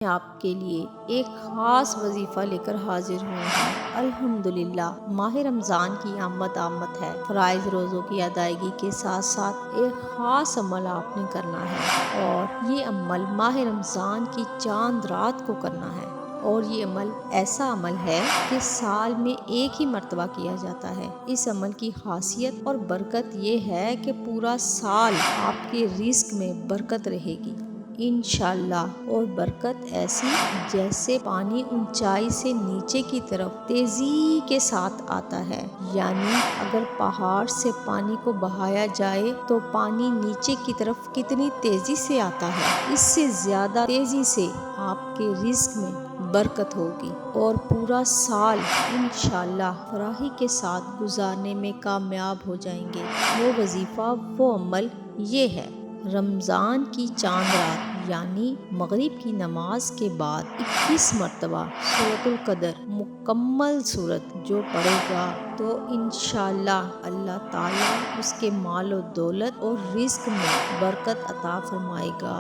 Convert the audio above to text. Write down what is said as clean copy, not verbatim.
آپ کے لیے ایک خاص وظیفہ لے کر حاضر ہوئے ہیں۔ الحمدللہ ماہ رمضان کی آمد ہے۔ فرائض روزوں کی ادائیگی کے ساتھ ساتھ ایک خاص عمل آپ نے کرنا ہے، اور یہ عمل ماہ رمضان کی چاند رات کو کرنا ہے۔ اور یہ عمل ایسا عمل ہے کہ سال میں ایک ہی مرتبہ کیا جاتا ہے۔ اس عمل کی خاصیت اور برکت یہ ہے کہ پورا سال آپ کے رزق میں برکت رہے گی انشاءاللہ، اور برکت ایسی جیسے پانی اونچائی سے نیچے کی طرف تیزی کے ساتھ آتا ہے۔ یعنی اگر پہاڑ سے پانی کو بہایا جائے تو پانی نیچے کی طرف کتنی تیزی سے آتا ہے، اس سے زیادہ تیزی سے آپ کے رزق میں برکت ہوگی، اور پورا سال انشاءاللہ فراخی کے ساتھ گزارنے میں کامیاب ہو جائیں گے۔ وہ وظیفہ، وہ عمل یہ ہے: رمضان کی چاند رات یعنی مغرب کی نماز کے بعد 21 مرتبہ سورۃ القدر مکمل سورت جو پڑھے گا تو انشاءاللہ اللہ تعالیٰ اس کے مال و دولت اور رزق میں برکت عطا فرمائے گا۔